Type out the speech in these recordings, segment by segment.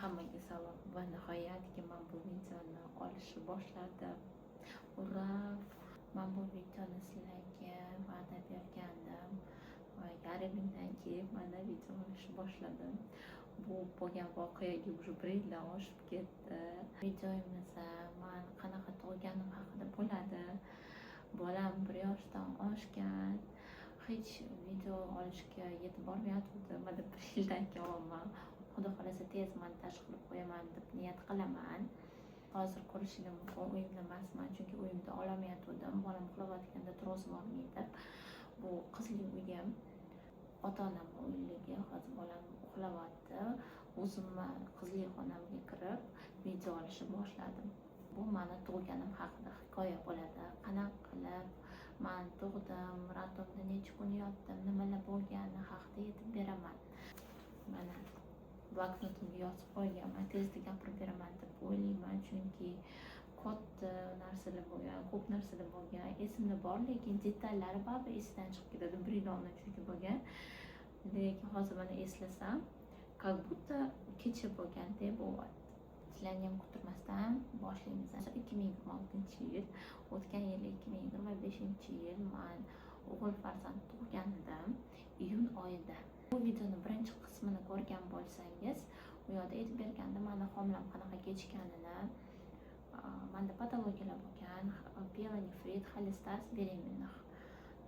Hammaga salom va nihoyatki men bu videoni olishni boshladim. Ura! Men bu videoni sizlarga va'da bergandim va yarim yildan keyin mana video olishni boshladim. Bu bo'lgan voqeaga уже 1 yildan oshib ketdi. Videomizda men qanaqa tug'ilganim haqida bo'ladi. Bolam 1 yoshdan oshgan. Hech video olishga yetib bormayotgandim. Mana 1 yildan keyin men Xudo xolasa tez montaj qilib qo'yaman deb niyat qilaman. Hozir ko'rishingiz mumkin, uyimda emasman, chunki uyimda ololmayotgandim. Bolam uxlayotganda turg'izib olmaydi. Bu qizli uyim, ota-onam uyligi. Hozir bolam uxlayapti. O'zimni qizli xonamga kirib video olishni boshladim. Bu meni tug'ilganim haqida hikoya bo'ladi. Qanaqa qilib men tug'dim, radomda necha kun yotdim, nimalar bo'lgani haqida aytib beraman. Mana bloknotimga yozib qo'yganman, tezda gapirib beraman deb o'ylayman, chunki katta narsalar bo'lgan, ko'p narsalar bo'lgan, esimda bor, lekin detallari baribir esdan chiqib ketadi. 1 yil oldin chunki bo'lgan, lekin hozir mana eslasam, как будто kecha bo'lgandek bo'lyapti. Sizlarni ham kuttirmasdan boshlaymiz. 2026-yil, o'tgan yil 2025-yil men o'g'il farzand tug'gan edim, iyun oyida. Bu videoni birinchi qismini ko'rgan bo'lsangiz, u yerda aytib bergandim meni homilam qanaqa kechganini, menda patologiyalar bo'lgan, pielonefrit, xolestas, beremenных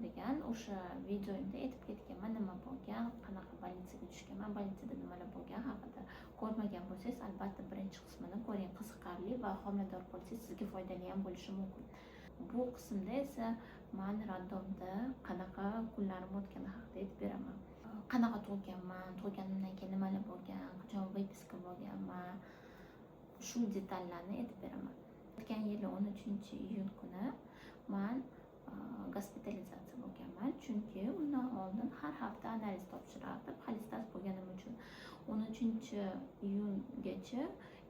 degan o'sha videomda aytib ketganman nima bo'lgan, qanaqa больницаga tushganman, больницada nimalar bo'lgan haqida. Ko'rmagan bo'lsangiz, albatta birinchi qismini ko'ring, qiziqarli va homilador bo'lsangiz sizga foydali ham bo'lishi mumkin. Bu qismda esa men radomda qanaqa kunlarim o'tgani haqida aytib beraman. Qanaqa tug'ganman, tug'ganimdan keyin nimalar bo'lgan, qachon выписка bo'lganman, shu detallarni aytib beraman. O'tgan yili 13-iyun kuni men gospitalizatsiya bo'lganman, chunki undan oldin har hafta analiz topshirardim xolestas bo'lganim uchun. 13-iyungacha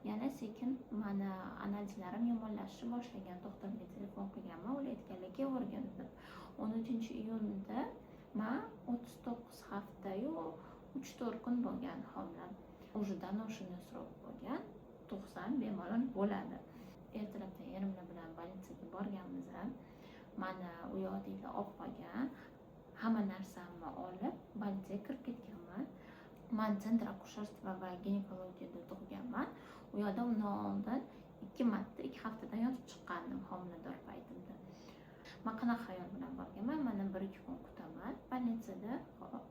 yana sekin meni analizlarim yomonlashishni boshlagan. Doktorga telefon qilganman, ular aytganlar kelavergin deb. 13-iyunda men 39 hafta-yu 3-4 kun bo'lgan homilam. Уже donosheniya srok bo'lgan, tug'sam bemalol bo'ladi. Ertalabdan erimlar bilan больницаga borganmiz. Meni u yoqdagilar olib qolgan, hamma narsamni olib больницаga kirib ketganman. Men Centr akusharstva va ginekologiyada tug'ganman. U yerda undan oldin 2 marta 2 haftadan yotib chiqqandim homilador paytimda. Men qanaqa xayol bilan borganman? Mana 1-2 kun kutaman. Больницада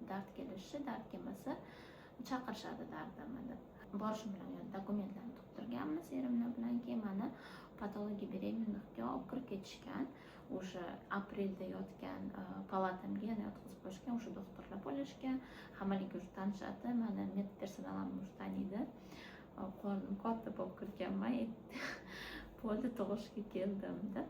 dard kelishi, dard kelmasa chaqirishadi dardimni deb. Borishim bilan dokumentlarni to'ldirganmiz erimlar bilan. Keyin meni patologiya beremenlikga olib kirib ketishgan. O'sha aprelda yotgan palatamga yana yotqizib qo'yishgan. O'sha doktorlar bo'lishgan. Hammalarga o'sha tanishadi. Meni medpersonalim o'sha taniydi. Qornim katta bo'lib kirganman. Bo'ldi, tug'ishga keldim deb.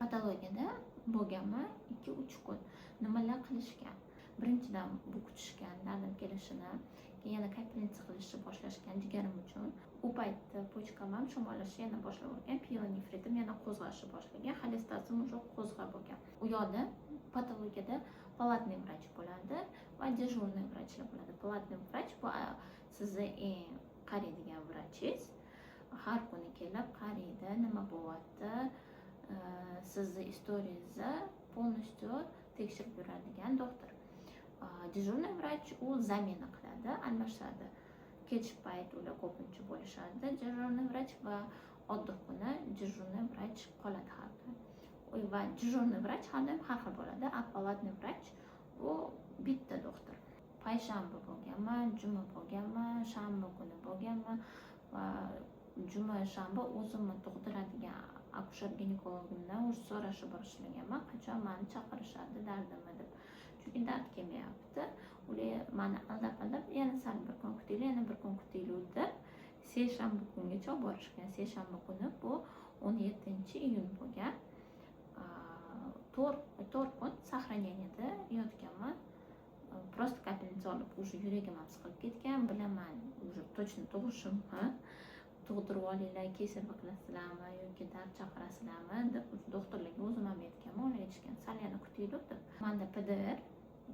Patologiyada bo'lganman 2-3 kun. Nimalar qilishgan? Birinchidan bu kutishgan, dardim kelishini, keyin yana kapelnitsa qilishni boshlashgan jigarim uchun. U paytda pochkam ham shamollashni yana boshlagan, pielonefritim yana qo'zg'ashni boshlagan, xolestasim уже qo'zg'ab bo'lgan. U yoqda patologiyada palatniy vrach bo'ladi va dejurniy vrachlar bo'ladi. Palatniy vrach bu sizni eng qaraydigan vrachingiz. Har kuni kelib qaraydi, nima bo'lyapti, sizni istoriyangizni полностью tekshirib yuradigan doktor. Dejurniy vrach u zamena qiladi, almashadi. Kech payt ular ko'pincha bo'lishadi. Dejurniy vrach va oddiy kuni dejurniy vrach qoladi har doim. Va dejurniy vrach har doim har xil bo'ladi. A palatniy vrach u bitta doktor. Payshanba bo'lganman, juma bo'lganman, shanba kuni bo'lganman va juma, shanba o'zimni tug'diradigan akushar ginekologimdan o'sha so'rashib boshlaganman, qachon meni chaqirishadi dardimni deb. Chunki dard kelmayapti. Ular meni aldab yana sal 1 kun kutinglar, yana 1 kun kutinglar deb seshanba kungacha olib borishgan. Seshanba kuni bu 17-iyun bo'lgan. 4 kun sahraniyada yotganman. Просто kapelnitsa olib уже yuragim ham siqilib ketgan. Bilaman, уже точно tug'ishimni. Tug'dirib olinglar, kesarva qilasizlarmi yoki dard chaqirasizlarmi deb doktorlarga o'zim ham aytganman. Ular aytishgan, sal yana kutinglar deb. Menda PDR,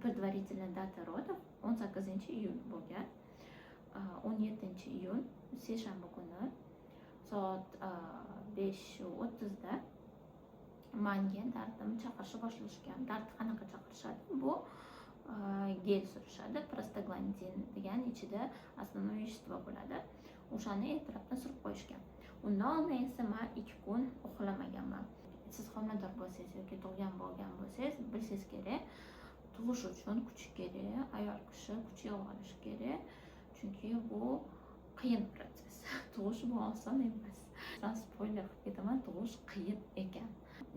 предварительная data родов 18-iyun bo'lgan. 17-iyun seshanba kuni soat 5:30da menga dardim chaqirishni boshlashgan. Dardni qanaqa chaqirishadi? Bu gel surishadi. Prostaglandin degan ichida основное vещество bo'ladi. O'shani ertalabdan surib qo'yishgan. Undan oldin esa men 2 kun uxlamaganman. Siz homilador bo'lsangiz yoki tug'gan bo'lgan bo'lsangiz, bilsangiz kerak, tug'ish uchun kuch kerak, ayol kishi kuch yig'ib olishi kerak. Chunki bu qiyin protsess. Tug'ish bu oson emas. Spoiler qilib ketaman, tug'ish qiyin ekan.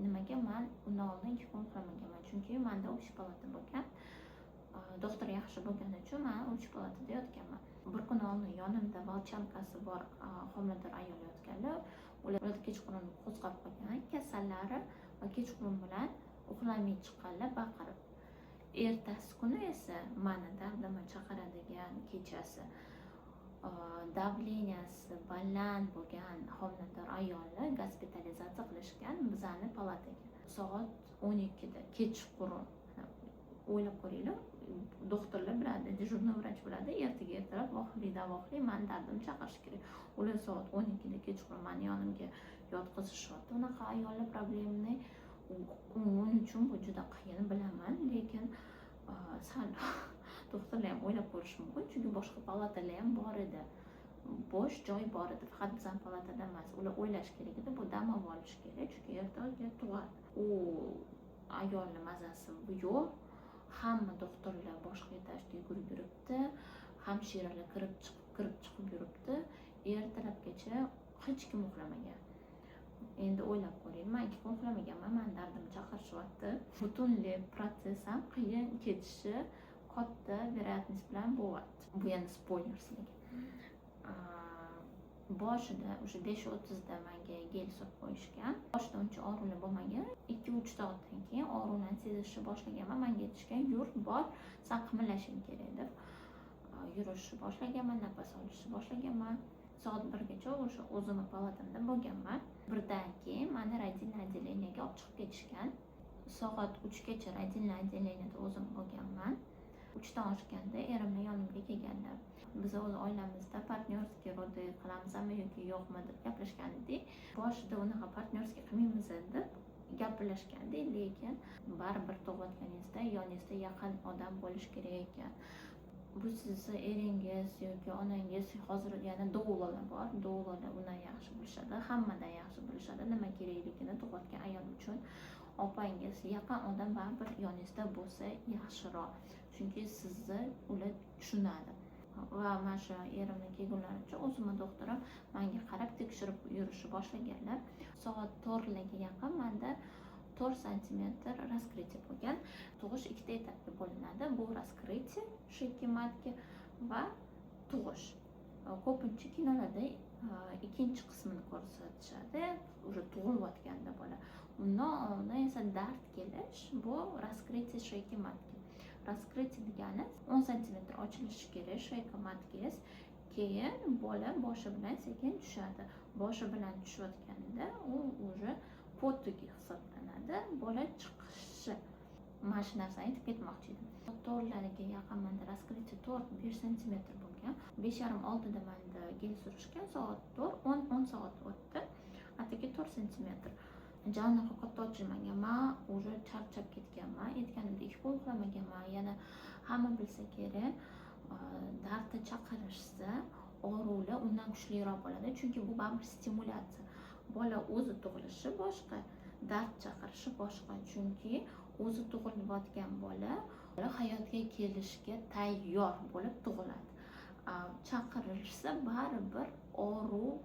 Nimaga men undan oldin 2 kun uxlamaganman? Chunki menda o'pish palata bo'lgan. Doktor yaxshi bo'lgani uchun men o'pish palatada yotganman. Bir kun oldin yonimda volchankasi bor homilador ayol yotganlar. Ular kechqurun qo'zg'ab qolgan kasallari va kechqurun bilan uxlamay chiqqanlar baqirib. Ertasi kuni esa meni dardimni chaqiradigan kechasi davleniyasi baland bo'lgan homilador ayolni gospitalizatsiya qilishgan bizani palataga. Soat 12da kechqurun. O'ylab ko'ringlar, doktorlar biladi, dejurniy vrach biladi, ertalab vohli men dardim chaqirish kerak. Ular soat 12da kechqurun meni yonimga yotqizishyapti. Unaqa ayollar problemini uning uchun bu juda qiyin bilaman, lekin sal doktorlar ham o'ylab ko'rish mumkin, chunki boshqa palatalar ham bor edi. Bo'sh joy bor edi, faqat bizning palatada emas. Ular o'ylash kerak edi, bu dam olish kerak, chunki ertaga tug'adi. U ayolning mazasi bu yo'q. Hamma doktorlar boshqa etajda yugurib yuribdi, hamshiralar kirib chiqib yuribdi. Ertalabgacha hech kim uxlamagan. Endi o'ylab ko'ring, men 2 kun uxlamaganman, men dardim chaqirishyapti. Butunlay protsess ham qiyin kechishi katta veroятность bilan bo'lyapti. Bu endi spoiler sizlarga. Boshida o'sha 5:30da menga gel surib qo'yishgan. Boshida uncha og'riqlar bo'lmagan. 2-3 soatdan keyin og'riqlarni sezishni boshlaganman. Menga aytishgan, "Yur, bor, sen qimirlashing kerak" deb. Yurishni boshlaganman, nafas olishni boshlaganman. Soat 1gacha o'sha o'zimning palatamda bo'lganman. Birdan keyin meni родильный отделениyaga olib chiqib ketishgan. Soat 3gacha родильный отделенiyada o'zim bo'lganman. 3dan oshganda erimni yonimga kelganlar. Biz o'z oilamizda partnyorskiy ro'da qilamizmi yoki yo'qmi deb gaplashgan edik. Boshida unaqa partnyorskiy qilmaymiz deb gaplashgandik, lekin baribir tug'ayotganingizda yoningizda yaqin odam bo'lish kerak ekan. Bu sizni eringiz yoki onangiz, hozir yana doulalar bor. Doulalar undan yaxshi bilishadi, hammadan yaxshi bilishadi nima kerakligini tug'ayotgan ayol uchun. Opangiz, yaqin odam baribir yoningizda bo'lsa yaxshiroq. Chunki sizni ular tushunadi. Va mana shu erimni kelgunlaricha o'zimning doktorim menga qarab tekshirib yurishni boshlaganlar. Soat 4larga yaqin menda 4 cm raskritie bo'lgan. Tug'ish ikkita etapga bo'linadi. Bu raskritie, sheyki matki va tug'ish. Ko'pincha kinolarda ikkinchi qismini ko'rsatishadi, o'sha tug'ilayotganda bola. Undan oldin esa dard kelish, bu raskritie sheyki matki. Raskritie degani 10 cm ochilishi kerak sheyka matkingiz. Keyin bola boshi bilan sekin tushadi. Boshi bilan tushayotganda u o'sha potugi hisoblanadi. Bola chiqishi. Mana shu narsani aytib ketmoqchi edim. To'rlarga yaqin menda raskritie 4-5 cm bo'lgan. 5:30-6da menda gel surishgan, soat 4, 10 soat o'tdi. Atigi 4 cm. Joniga katta ochilmagan. Men o'sha charchab ketganman. Aytganimdek 2 kun uxlamaganman. Yana hamma bilsa kerak, dardni chaqirishsa og'riqlar undan kuchliroq bo'ladi. Chunki bu baribir stimulyatsiya. Bola o'zi tug'ilishi boshqa, dard chaqirishi boshqa. Chunki o'zi tug'ilayotgan bola hayotga kelishga tayyor bo'lib tug'iladi. Chaqirilsa baribir og'riq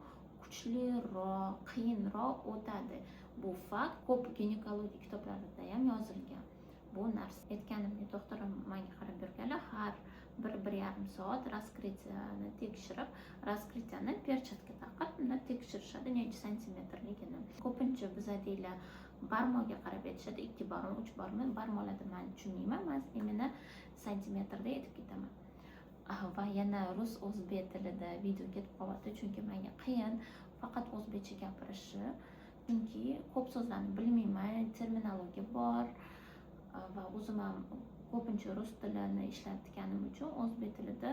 kuchliroq, qiyinroq o'tadi. Bu fakt ko'p ginekologiya kitoblarida ham yozilgan. Bu narsa aytganimdek doktorim menga qarab yurganlar har 1-1,5 soat raskritiyani tekshirib, raskritiyani perchatka taqib, uni tekshirishadi necha santimetrligini. Ko'pincha bizda deylar barmoqga qarab aytishadi, 2 barmoq, 3 barmoq, barmoqlarni men tushunmayman, men imенно santimetrda aytib ketaman. Va yana rus o'zbek tilida video ketib qolyapti, chunki menga qiyin faqat o'zbekcha gapirishi. Chunki ko'p so'zlarni bilmayman, terminologiya bor va o'zim ham ko'pincha rus tilini ishlatganim uchun o'zbek tilida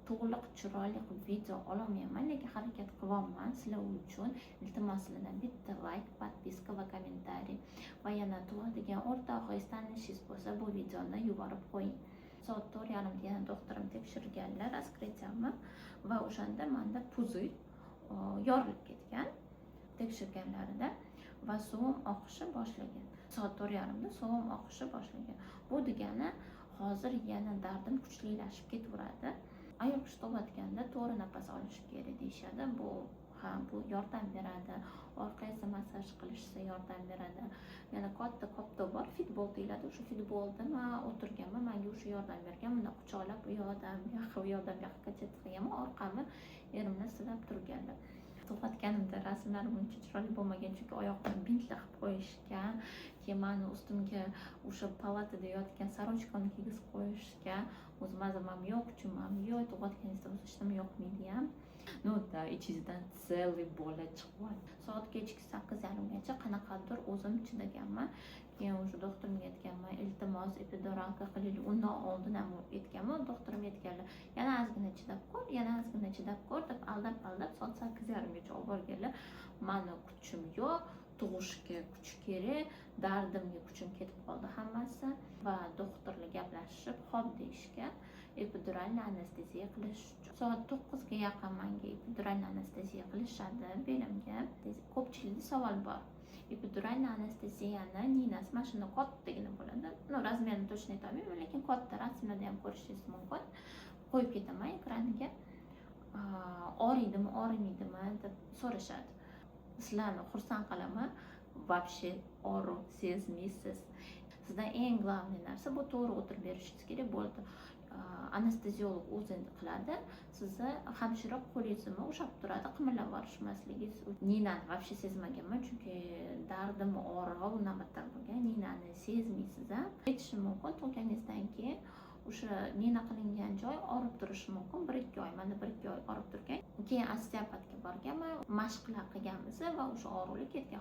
to'liq chiroyli video ololmayman, lekin harakat qilyapman sizlar uchun. Iltimos sizlardan bitta like, podpiska va kommentariy va yana tug'adigan o'rtog'ingiz, tanishingiz bo'lsa bu videoni yuborib qo'ying. Soat 4:30da yana doktorim tekshirganlar, raskritiyamni va o'shanda menda puzir yorilib ketgan tekshirganlarida va suvim oqishi boshlagan. Soat 4:30da suvim oqishi boshlagan. Bu degani hozir yana dardim kuchlilashib ketaveradi. Ayol kishi tug'ayotganda to'g'ri nafas olish kerak deyishadi. Bu yordam beradi. Orqa esa massaj qilishsa yordam beradi. Yana katta koptok bor, futbol deyiladi. O'sha futbolda men o'tirganman, menga o'sha yordam bergan. Bunda quchoqlab u yoqdan bu yoqqa qilganman, orqamni erimni silab turganlar. Tug'ayotganimda rasmlarim uncha chiroyli bo'lmagan, chunki oyoqdan bintlar qilib qo'yishgan, keyin meni ustimga o'sha palatada yotgan sorochkani kiygizib qo'yishgan. O'z mazamam yo'q, kuchimam yo'q, tug'ayotganingizda o'z hech nima yoqmaydi-ham. Da ichingizdan целый bola chiqyapti. Soat kechki 8:30gacha qanaqadir o'zim chidaganman. Keyin o'sha doktorimga aytganman, iltimos epiduralka qilaylik. Undan oldin ham aytganman, doktorim aytganlar, yana ozgina chidab ko'r, yana ozgina chidab ko'r deb aldab soat 8:30gacha olib borganlar. Meni kuchim yo'q, tug'ishga kuch kerak, dardimga kuchim ketib qoldi hammasi va doktorlar gaplashib, xo'p deyishgan. Epiduralni anesteziya qilish uchun soat 9ga yaqin menga epiduralni anesteziya qilishadi belimga. Ko'pchilikda savol bor. Epiduralni anesteziyani ninasi mana shunday kattagina bo'ladi. Razmerini точно aytolmayman, lekin katta, rasmlarda ham ko'rishingiz mumkin. Qo'yib ketaman ekraniga. Og'riydimi deb so'rashadi. Sizlarni xursand qilaman. Вообще og'riq sezmaysiz. Sizdan eng global narsa bu to'g'ri o'tirib berishingiz kerak bo'ldi. Anesteziolog o'zi qiladi. Sizni hamshira qo'lingizni ushlab turadi, qimirlab yuborishmasligingiz. Ninani вообще sezmaganman, chunki dardim og'rig'i navbatdan bo'lgan. Ninani sezmaysiz ham. Aytishim mumkin, tug'ganingizdan keyin o'sha nina qilingan joy og'rib turishi mumkin. 1-2 oy, mana 1-2 oy og'rib turgan. Keyin osteopatga borganman, mashqlar qilganmiz va o'sha og'riqlar ketgan.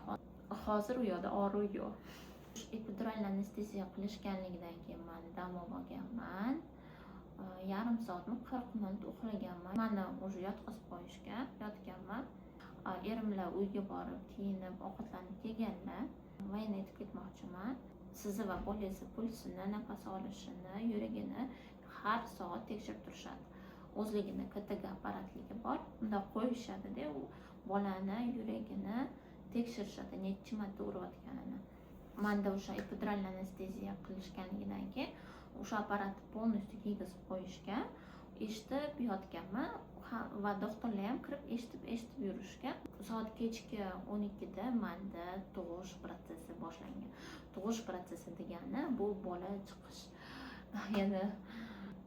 Hozir u yoqda og'riq yo'q. Epidural anesteziya qilishganligidan keyin men dam olganman. Yarim soatmi 40 minut uxlaganman. Meni o'sha yotqizib qo'yishgan, yotganman. Erimlar uyga borib, kiyinib, ovqatlanib kelganlar. Va yana aytib ketmoqchiman. Sizni va bolangizni pulsini, nafas olishini, yuragini har soat tekshirib turishadi. O'zligini KTG apparatligi bor. Unda qo'yishadi-da, u bolani yuragini tekshirishadi, necha marta urayotganini. Menda o'sha epidural anesteziya qilishganligidan keyin o'sha apparatni polностью kiygizib qo'yishgan. Eshitib yotganman va doktorlar ham kirib eshitib yurishgan. Soat kechki 12da menda tug'ish protsessi boshlangan. Tug'ish protsessi degani bu bola chiqish.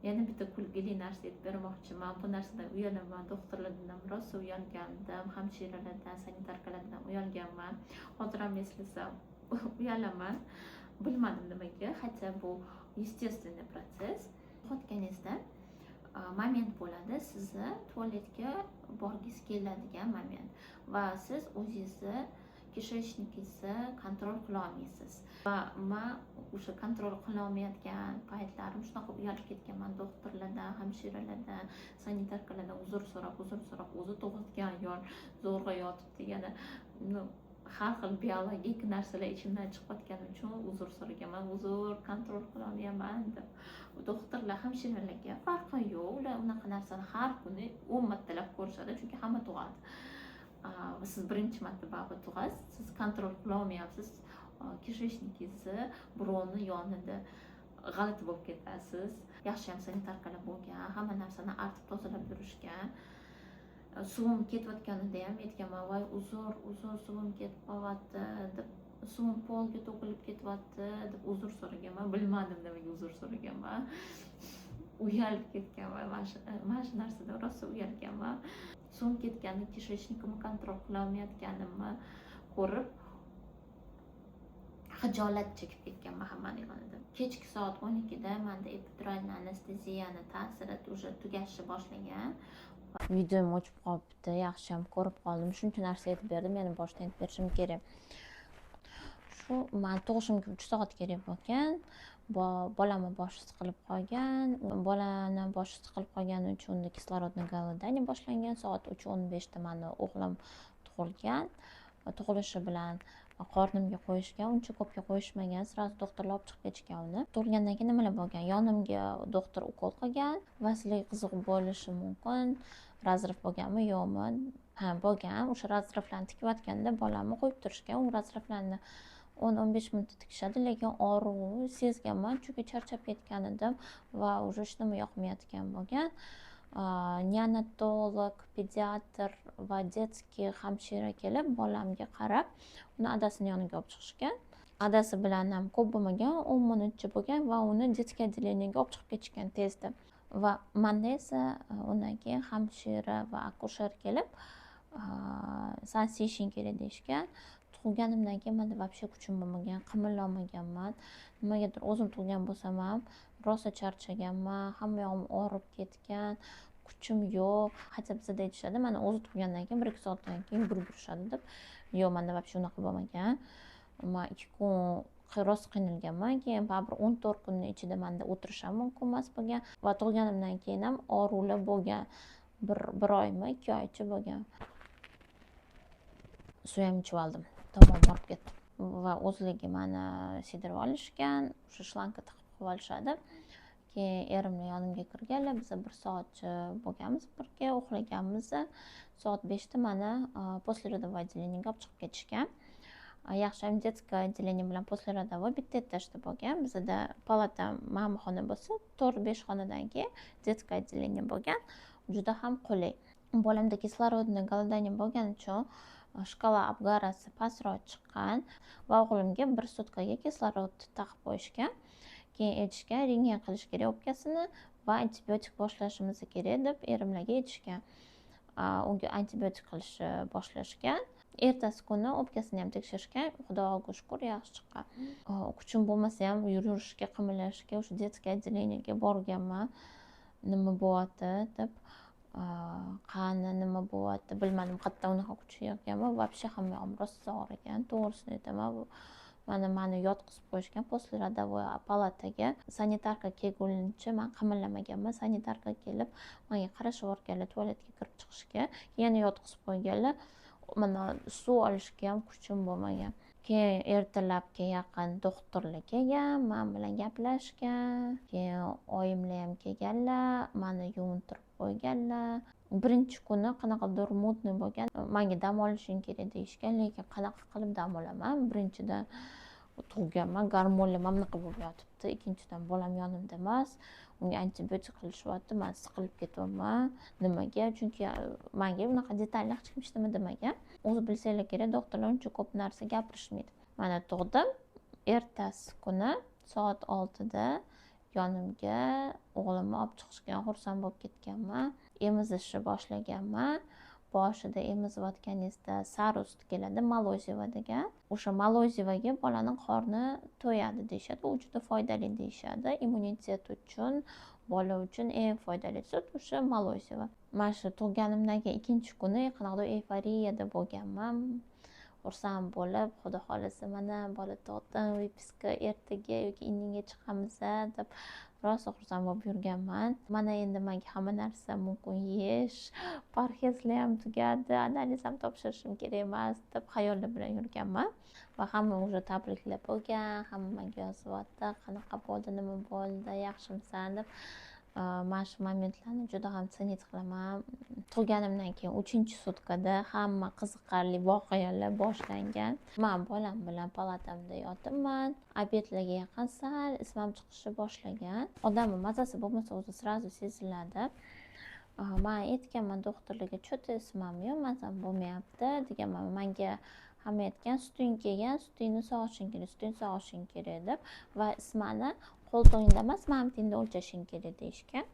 Yana bitta kulgili narsa aytib bermoqchiman. Bu narsadan uyalaman. Doktorlardan rosa uyalgandim, hamshiralardan, sanitarkalardan uyalganman. Hozir ham eslasam uyalaman. Bilmadim nimaga, hatto bu естественный protsess. Uxlayotganingizda moment bo'ladi, sizni tualetga borgingiz keladigan moment va siz o'zingizni kishishnikingizni kontrol qila olmaysiz. Va men o'sha kontrol qila olmayotgan paytlarim shunaqa uyalib ketganman. Doktorlardan, hamshiralardan, sanitarkalardan uzr so'rab, o'zi tug'ilgan ayol zo'rg'a yotibdi. Yana har xil biologik narsalar ichimdan chiqayotgani uchun uzr so'raganman. Uzr, kontrol qila olmayman deb. Doktorlar, hamshiralarga farqi yo'q. Ular unaqa narsani har kuni 10 martalab ko'rishadi, chunki hamma tug'adi. Siz birinchi marta baribir tug'asiz, siz kontrol qila olmayapsiz. Kishishnikingizni birovni yonida g'alati bo'lib ketasiz. Yaxshi ham sanitarkalar bo'lgan, hamma narsani artib tozalab yurishgan. Suvim ketayotganida ham aytganman, voy uzr, suvim ketib qolyapti deb, suvim polga to'kilib ketyapti deb uzr so'raganman. Bilmadim nimaga uzr so'raganman. Uyalib ketganman. Mana shu narsadan rosa uyalganman. Suvim ketganini, kishishnikimni kontrol qila olmayotganimni ko'rib xijolat chekib ketganman hammaning yonida. Kechki soat 12da menda epidural anesteziyani ta'siri o'sha tugashni boshlagan. Videom o'chib qolibdi, yaxshi ham ko'rib qoldim. Shuncha narsa aytib berdim, yana boshdan aytib berishim kerak. Shu men tug'ishimga 3 soat kerak bo'lgan. bolamni boshi siqilib qolgan. Bolani boshi siqilib qolgani uchun unda kislorodniy голодание boshlangan. Soat 3:15da mani o'g'lim tug'ilgan. Tug'ilishi bilan qornimga qo'yishgan, uncha ko'pga qo'yishmagan, sразу doktorlar olib chiqib ketishgan uni. Tug'ilgandan keyin nimalar bo'lgan? Yonimga doktor ukol qilgan. Va sizlarga qiziq bo'lishi mumkin, razrif bo'lganmi yo'qmi? Ha, bo'lgan. O'sha razriflarni tikayotganda bolamni qo'yib turishgan. U razriflarni 10-15 minut tikishadi, lekin og'riq sezganman, chunki charchab ketgan edim va уже hech nima yoqmayotgan bo'lgan. Neonatolog, pediatr va детский hamshira kelib bolamga qarab, uni adasini yoniga olib chiqishgan. Adasi bilan ham ko'p bo'lmagan, 10 minutcha bo'lgan va uni детский отделениyaga olib chiqib ketishgan tezda. Va manda esa undan keyin hamshira va akusher kelib, san siyishing kerak deyishgan. Tug'ilganimdan keyin menda вообще kuchim bo'lmagan, qimirlolmaganman. Nimagadir o'zim tug'ilgan bo'lsam ham rosa charchaganman, hamma yog'im og'rib ketgan, kuchim yo'q. Hatto bizada aytishadi, mana o'zi tug'ilgandan keyin 1-2 soatdan keyin yurishadi deb. Yo'q, menda вообще unaqa bo'lmagan. Men 2 kun rosa qiynalganman. Keyin baribir 14 kunning ichida menda o'tirish ham mumkin emas bo'lgan va tug'ilganimdan keyin ham og'riqlar bo'lgan. Bir oymi, 2 oycha bo'lgan. Suyam ichib oldim. Tomon borib ketdim. Va o'zligi meni sidirib olishgan, o'sha shlanka taqib qo'yib olishadi. Keyin erimni yonimga kirganlar, biz 1 soatcha bo'lganmiz birga, uxlaganmiz. Soat 5da meni послеродовой отделениyaga olib chiqib ketishgan. Yaxshi ham детский отделение bilan послеродовой bitta etajda bo'lgan. Bizda palata ma'mixona bo'lsa, 4-5 xonadan keyin детский отделение bo'lgan. Juda ham qulay. Bolamda kislorodniy голодание bo'lgani uchun shkala обгарasi pastroq chiqqan va o'g'limga 1 sutkaga kislorod taqib qo'yishgan. Keyin aytishgan, rentgen qilish kerak o'pkasini va antibiotik boshlashimiz kerak deb erimlarga aytishgan. Unga antibiotik qilishni boshlashgan. Ertasi kuni o'pkasini ham tekshirishgan. Xudoga shukr, yaxshi chiqqan. Kuchim bo'lmasa ham yurishga, qimirlashga o'sha детский отделениyaga borganman. Nima bo'lyapti deb, qani nima bo'lyapti bilmadim. Qayerdan unaqa kuchi yo'qganmi? Вообще hamma yog'im rosa og'rigan. To'g'risini aytaman. Mani yotqizib qo'yishgan послеродовой palataga. Sanitarka kelguncha men qimirlamaganman. Sanitarka kelib menga qarashib o'rganlar, tualetga kirib chiqishga, yana yotqizib qo'yganlar. Mana suv olishga ham kuchim bo'lmagan. Keyin ertalabga yaqin doktorlar kelgan, men bilan gaplashgan. Keyin oyimlar ham kelganlar, meni yuvintirib qo'yganlar. Birinchi kuni qanaqadir mutniy bo'lgan. Menga dam olishing kerak deyishgan, lekin qanaqa qilib dam olaman? Birinchidan tug'ganman, gormonlar mana bunaqa bo'lib yotibdi. Ikkinchidan bolam yonimda emas. Unga antibiotik qilishyapti. Men siqilib ketyapman. Nimaga? Chunki menga bunaqa detalli hech kim hech nima demagan. O'zi bilsanglar kerak, doktorlar uncha ko'p narsa gapirishmaydi. Mana tug'dim. Ertasi kuni soat 6da yonimga o'g'limni olib chiqishgan, xursand bo'lib ketganman. Emizishni boshlaganman. Boshida emizayotganingizda sarust keladi, Malozeva degan. O'sha Malozevaga bolaning qorni to'yadi deyshadi. U juda foydali deyshadi. Immunitet uchun, bola uchun eng foydali sut o'sha Malozeva. Men shu tug'ganimdan keyin ikkinchi kuni qanaqadir eyforiyada bo'lganman. Xursand bo'lib, xudo xolasa mana bola tug'dim, vipiska ertaga yoki indinga chiqamiz deb rosa xursand bo'lib yurganman. Mana endi menga hamma narsa mumkin yeyish, parhezlar ham tugadi, analiz ham topshirishim kerak emas deb xayollar bilan yurganman. Va hamma уже tabriklab bo'lgan, hamma menga yozyapti, qanaqa bo'ldi, nima bo'ldi, yaxshimisan deb. Men shu momentlarni juda ham sinit qilaman. Tug'ganimdan keyin 3-sutkada hamma qiziqarli voqealar boshlangan. Men bolam bilan palatamda yotibman. Obedlarga yaqin sal ismam chiqishni boshlagan. Odamning mazasi bo'lmasa o'zi sразу seziladi. Men aytganman doktorlarga, "Cho'ta ismam yo'q, mazam bo'lmayapti" deganman. Menga hamma aytgan, "Suting kelgan, sutingni sog'ishing kerak" deb va ismani qo'ltig'ingda emas, mamtingda o'lchashing kerak deyishgan.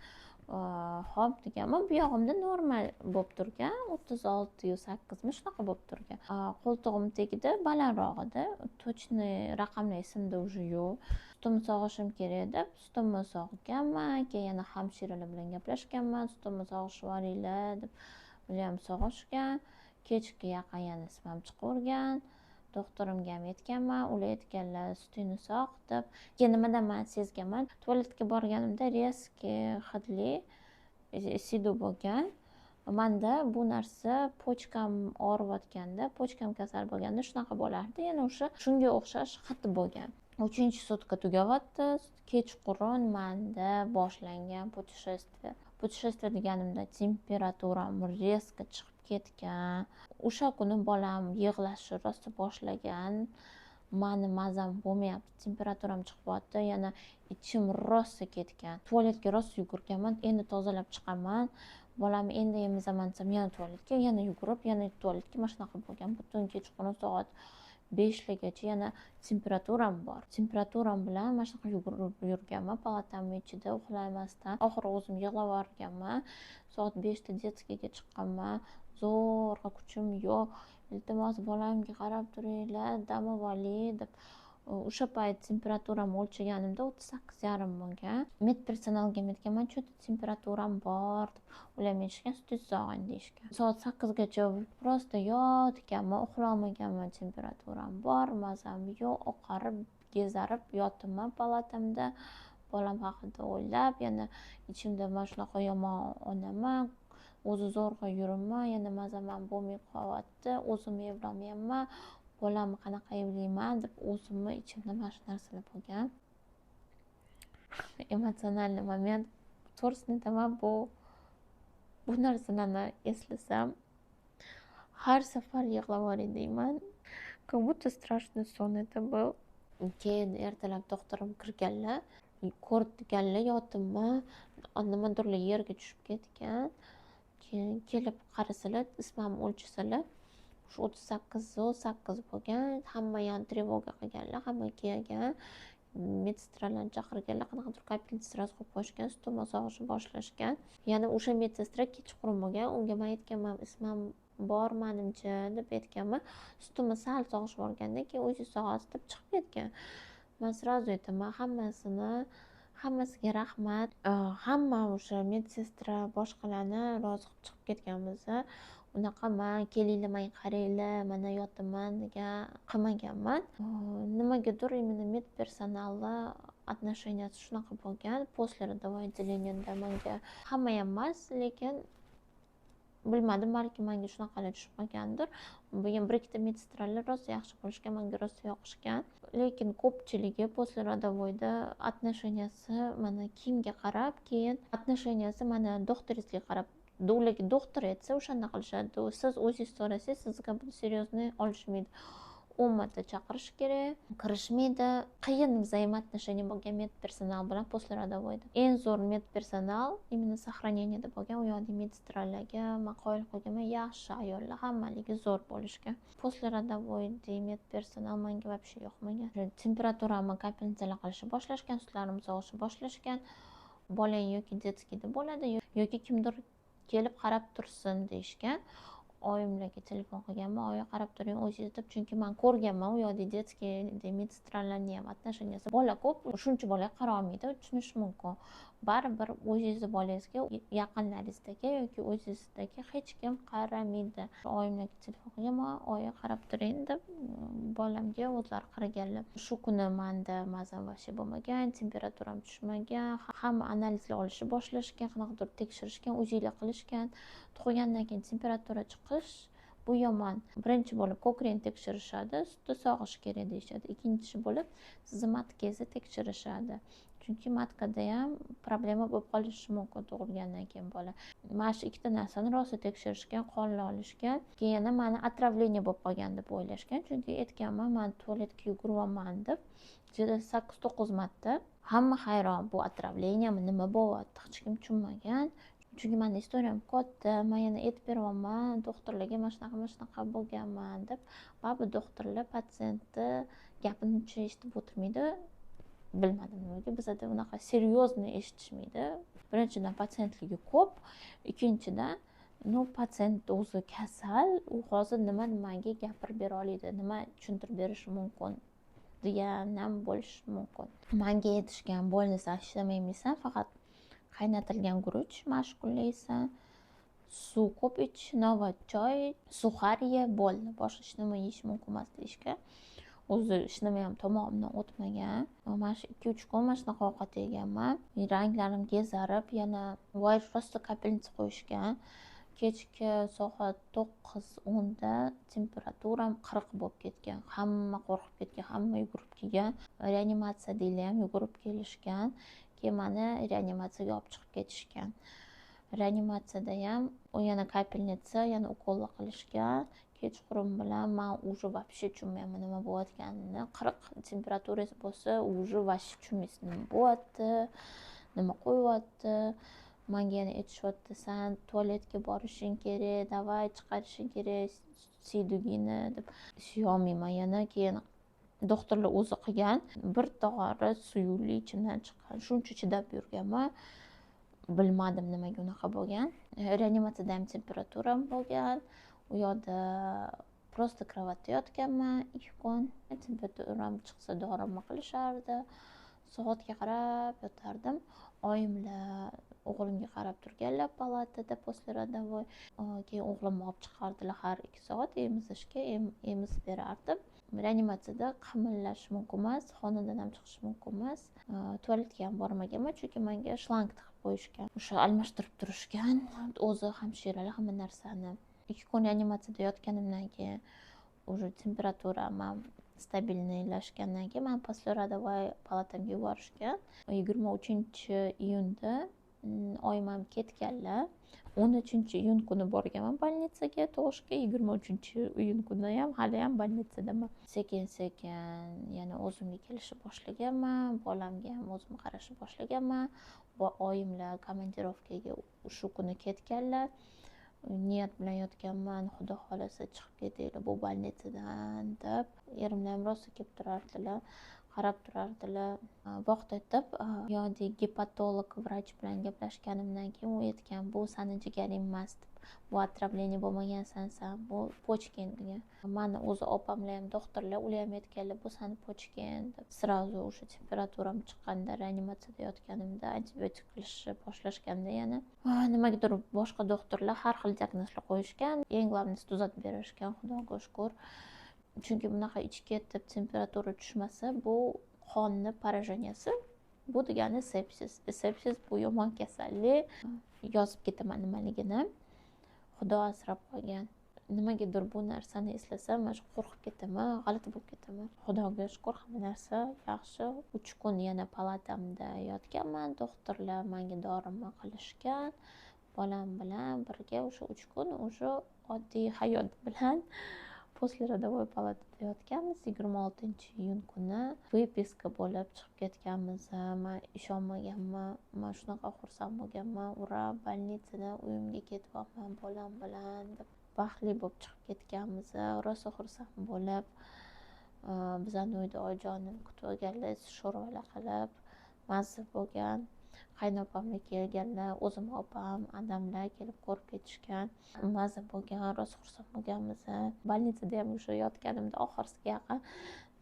Xo'p deganman. Bu yog'imda normal bo'lib turgan, 36.8 shunaqa bo'lib turgan. Qo'ltig'im tagida balandroq edi. Точный raqamlar esimda уже yo'q. Sutimni sog'ishim kerak deb sutimni sog'ganman. Keyin yana hamshiralar bilan gaplashganman. Sutimni sog'ishib olinglar deb. Ular ham sog'ishgan. Kechga yaqin yana ismim chiqavergan. doktorimga ham aytganman, ular aytganlar sutingni sog' deb. Keyin nimadan man sezganman, tualetga borganimda резкий hidli sidu bo'lgan. Manda bu narsa pochkam og'riyotganda, pochkam kasal bo'lganda shunaqa bo'lardi. Yana o'sha shunga o'xshash hid bo'lgan. 3-sutka tugayapti. Kechqurun manda boshlangan putешествие. Putешествие deganimda temperaturam резко chiqib ketgan. O'sha kuni bolam yig'lashni rosa boshlagan. Mani mazam bo'lmayapti, temperaturam chiqyapti, yana ichim rosa ketgan. Tualetga rosa yugurganman, endi tozalab chiqaman. Bolamni endi emizaman desam, yana tualetga, yana yugurib, yana tualetga, mana shunaqa bo'lgan. Butun kechqurun soat 5largacha yana temperaturam bor. Temperaturam bilan mana shunaqa yugurib yurganman palatamni ichida uxlamasdan. Oxiri o'zim yig'lab yuborganman. Soat 5da detskiyga chiqqanman. Zo'rg'a kuchim yo'q. Iltimos bolamga qarab turinglar, dam oling deb. O'sha payt temperaturamni o'lchaganimda 38,5 bo'lgan. Medpersonalga aytganman, "Cho'ta temperaturam bor" deb. Ular aytishgan, "Sutingizni sog'ing" deyishgan. Soat 8gacha prosta yotganman, uxlamaganman, temperaturam bor, mazam yo'q, oqarib, gezarib yotibman palatamda. Bolam haqida o'ylab, yana ichimda mana shunaqa yomon onaman. O'zi zo'rg'a yuribman, yana mazam ham bo'lmay qolyapti. O'zim evlamayapman, bolamni qanaqa evlayman deb o'zimni ichimda mana shu narsalar bo'lgan. Emotsionalniy moment. To'g'risini aytaman, bu narsalarni eslasam har safar yig'lab yuboray deyman. Как будто страшный сон это был. Keyin ertalab doktorim kirganlar, ko'rganlar yotibman, nimadirlar yerga tushib ketgan. Keyin kelib qarasalar, ismimni o'lchasalar, shu 38,8 bo'lgan. Hamma ham trevoga qilganlar, hamma kelgan. Medsestralarni chaqirganlar, qanaqadir kapelniца sразу qo'yib qo'yishgan, sutimni sog'ishni boshlashgan. Yana o'sha medsestra kechqurun bo'lgan. Unga men aytganman, ismim bor menimcha deb aytganman. Sutimni sal sog'ishib yuborgandan keyin o'zingiz sog'asiz deb chiqib ketgan. Men sразу aytaman, hammasiga rahmat. Hamma o'sha medsestra boshqalarni rozi qilib chiqib ketganmiz. Unaqaman, kelinglar, men qaranglar, mana yotibman degan qilmaganman. Nimagadir именно medpersonalni отношенияsi shunaqa bo'lgan. После родовое отделениеda menga hamma ham emas, lekin bilmadim, balki menga shunaqalar tushib qolgandir. Bu ham bir-ikkita medsestralar rosa yaxshi bo'lishgan, menga rosa yoqishgan. Lekin ko'pchiligi после родовойda отношенияsi mana kimga qarab, keyin отношенияsi mana doktoringizga qarab. Ularga doktor aytsa o'shanda qilishadi. Siz o'zingiz so'rasangiz, sizga bu серьезный olishmaydi. 10 marta chaqirish kerak, kirishmaydi. Qiyin взаимоотношения bo'lgan medpersonal bilan после родовойda. Eng zo'r medpersonal именно сохранениеda bo'lgan. U yoqda medsestralarga men qoyil qolganman, yaxshi ayollar, hammaligi zo'r bo'lishgan. После родовойda medpersonal menga вообще yoqmagan. Temperaturamni kapelnitsalar qilishni boshlashgan, sutlarimni sog'ishni boshlashgan. Bolang yoki detskiyda bo'ladi, yoki kimdir kelib qarab tursin deyishgan. Oyimlarga telefon qilganman, oyi qarab turing o'zingiz deb, chunki men ko'rganman u yoqda detskiyda medsestralarning ham отношенияsi. Bola ko'p, shuncha bola qara olmaydi, tushunish mumkin. Baribir o'zingizni bolangizga, yaqinlaringizdagi yoki o'zingizdagi hech kim qaramaydi. Oyimlarga telefon qilganman, oyi qarab turing deb, bolamga o'zlari qaraganlar. Shu kuni menda mazam voобще bo'lmagan, temperaturam tushmagan, hamma analizlar olishni boshlashgan, qanaqadir tekshirishgan, o'zinglar qilishgan. Tug'ilgandan keyin temperatura chiqish bu yomon. Birinchi bo'lib ko'krakni tekshirishadi, sutni sog'ish kerak deyishadi. Ikkinchi bo'lib sizni matkangizni tekshirishadi. Chunki matkada ham problema bo'lib qolishi mumkin tug'ilgandan keyin bola. Mana shu ikkita narsani rosa tekshirishgan, qonni olishgan. Keyin yana meni отравление bo'lib qolgan deb o'ylashgan, chunki aytganman, men tualetga yuguryapman deb. Juda 8-9 marta. Hamma hayron, bu отравлениеmi, nima bo'lyapti, hech kim tushunmagan. Chunki meni istoriyam katta, men yana aytib beraman doktorlarga mana shunaqa bo'lganman deb. Bu doktorlar patsientni gapini uncha eshitib o'tirmaydi. Bilmadim nimaga, bizda unaqa серьезно eshitishmaydi. Birinchidan patsientligi ko'p, ikkinchidan patsient o'zi kasal, u hozir nimaga gapirib bera oladi, nima tushuntirib berishi mumkin degan ham bo'lishi mumkin. Menga aytishgan, bo'lmasa ishlamaymisan, faqat qaynatilgan guruch mashqullaysan, suv ko'p ichish, navbat choy, suxar ye, bo'ldi. Boshqa hech nima yeyish mumkin emas deyishgan. O'zi hech nima ham tomog'imdan o'tmagan. Mana shu 2-3 kun mana shunaqa ovqat yeganman. Ranglarim gezarib, yana voy rosa kapelnitsa qo'yishgan. Kechki soat 9-10da temperaturam 40 bo'lib ketgan. Hamma qo'rqib ketgan, hamma yugurib kelgan. Reanimatsiya deylar ham yugurib kelishgan. Keyin meni reanimatsiyaga olib chiqib ketishgan. Reanimatsiyada ham yana kapelnitsa, yana ukollar qilishgan. Kechqurun bilan men уже вообще tushunmayman nima bo'layotganini. 40 temperaturasi bo'lsa, уже вообще tushunmaysiz nima bo'lyapti, nima qo'yyapti. Menga yana aytishyapti, sen tualetga borishing kerak, davay chiqarishing kerak siydugini deb. Suyolmayman yana. Keyin doktorlar o'zi qilgan, bir tog'ora suyuqlik ichimdan chiqqan. Shuncha chidab yurganman. Bilmadim nimaga unaqa bo'lgan. Reanimatsiyada ham temperaturam bo'lgan. U yoqda prosta kravatda yotganman 2 kun. Temperaturam chiqsa dorimni qilishardi. Soatga qarab yotardim. Oyimlar o'g'limga qarab turganlar palatada poslerodavoy. Keyin o'g'limni olib chiqardilar har 2 soat emizishga, emizib berardim. Reanimatsiyada qimillash mumkin emas, xonadan ham chiqish mumkin emas. Tualetga ham bormaganman, chunki menga shlang tiqib qo'yishgan. O'sha almashtirib turishgan. O'zi hamshiralar hamma narsani. 2 kun reanimatsiyada yotganimdan keyin уже temperaturam stabilniylashgandan keyin men poslerodavoy palatamga yuborishgan. 23-iyunda oyim ham ketganlar. 13-iyun kuni borganman больницаga tug'ishga. 23-iyun kuni ham hali ham больницadaman. Sekin yana o'zimga kelishni boshlaganman. Bolamga ham o'zim qarashni boshlaganman. Oyimlar komandirovkaga shu kuni ketganlar. Niyat bilan yotganman, xudo xolasa chiqib ketaylik bu больницаdan deb. Erimlar ham rosa kelib turardilar, qarab turardilar. Vaqt o'tib, yo'q gepatolog vrach bilan gaplashganimdan keyin u aytgan, bu seni jigaring emas deb. Bu отравление bo'lmagansan sen, bu pochking degan. Meni o'zi opamlar ham doktorlar, ular ham aytganlar, bu seni pochking deb. Sразу o'sha temperaturam chiqqanda reanimatsiyada yotganimda antibiotik qilishni boshlashganda yana nimagadir boshqa doktorlar har xil diagnozlar qo'yishgan. Eng главныйsi tuzatib berishgan, xudoga shukr. Chunki bunaqa ichib ketib temperatura tushmasa, bu qonni пораженияsi. Bu degani sepsis. Sepsis bu yomon kasallik. Yozib ketaman nimaligini. Xudo asrab qolgan. Nimagadir bu narsani eslasam, mana shu qo'rqib ketaman, g'alati bo'lib ketaman. Xudoga shukr, hamma narsa yaxshi. 3 kun yana palatamda yotganman. Doktorlar menga dorimni qilishgan. Bolam bilan birga o'sha 3 kun o'sha oddiy hayot bilan poslerodavoy palatada yotganmiz. 26-iyun kuni выписка bo'lib chiqib ketganmiz. Men ishonmaganman. Men shunaqa xursand bo'lganman. Ura, больницаdan uyimga ketyapman bolam bilan deb. Baxtli bo'lib chiqib ketganmiz. Rosa xursand bo'lib, bizani uyda oyijonim kutib olganlar, sho'rvalar qilib, mazza bo'lgan. Qaynopamlar kelganlar, o'zim opam, adamlar kelib ko'rib ketishgan. Mazza bo'lgan, rosa xursand bo'lganmiz. Больницада ham o'sha yotganimda oxirgiga yaqin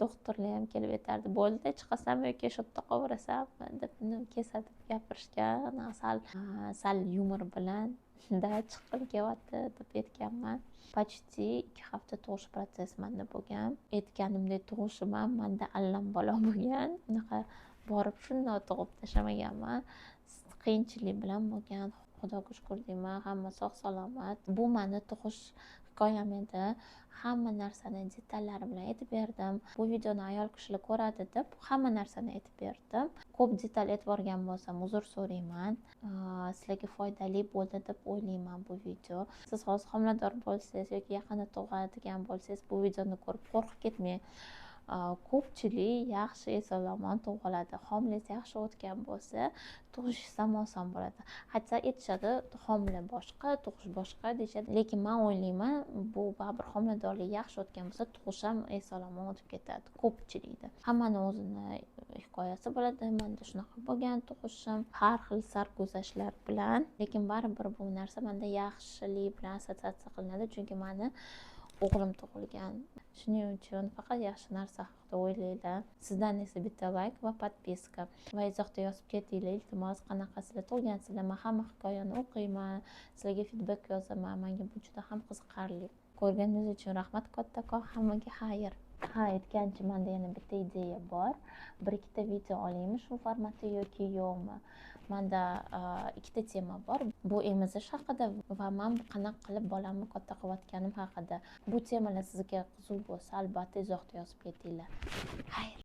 doktorlar ham kelib aytardi, bo'ldi, chiqasanmi yoki shu yerda qolaverammi deb kesatib gapirishgan. Sal yumor bilan da chiqqim kelyapti deb aytganman. Почти 2 hafta tug'ish protsessi menda bo'lgan. Aytganimdek tug'ishim ham menda allambalo bo'lgan. Unaqa borib shunday tug'ib tashlamaganman. Qiyinchilik bilan bo'lgan. Xudoga shukr deyman, hamma sog' salomat. Bu meni tug'ish hikoyam edi. Hamma narsani detallari bilan aytib berdim. Bu videoni ayol kishilar ko'radi deb hamma narsani aytib berdim. Ko'p detal aytib bo'lsam uzr so'rayman. Sizlarga foydali bo'ldi deb o'ylayman bu video. Siz hozir homilador bo'lsangiz yoki yaqinda tug'adigan bo'lsangiz, bu videoni ko'rib qo'rqib ketmang. Ko'pchilik yaxshi eson-omon tug'ib oladi. Homilangiz yaxshi o'tgan bo'lsa, tug'ish ham oson bo'ladi. Hatto aytishadi, homila boshqa, tug'ish boshqa deyishadi. Lekin men o'ylayman, bu baribir homiladorlik yaxshi o'tgan bo'lsa, tug'ish ham eson-omon o'tib ketadi ko'pchilikda. Hammani o'zini hikoyasi bo'ladi. Menda shunaqa bo'lgan tug'ishim, har xil sarguzashtlar bilan, lekin baribir bu narsa menda yaxshilik bilan assotsiatsiya qilinadi, chunki meni o'g'lim tug'ilgan. Shuning uchun faqat yaxshi narsa haqida o'ylanglar. Sizdan esa bitta layk va podpiska va izohda yozib ketinglar, iltimos, qanaqasida tug'ilgansizlar. Men hamma hikoyani o'qiyman, sizlarga feedback yozaman. Menga bu juda ham qiziqarli. Ko'rganingiz uchun rahmat kattakon, hammaga xayr. Aytgancha, menda yana bitta ideya bor. Bir ikkita video olaymi shu formatda yoki yo'qmi? Menda ikkita tema bor. Bu emizish haqida va men qanaqa qilib bolamni katta qilayotganim haqida. Bu temalar sizga qiziq bo'lsa, albatta izohda yozib ketinglar. Xayr.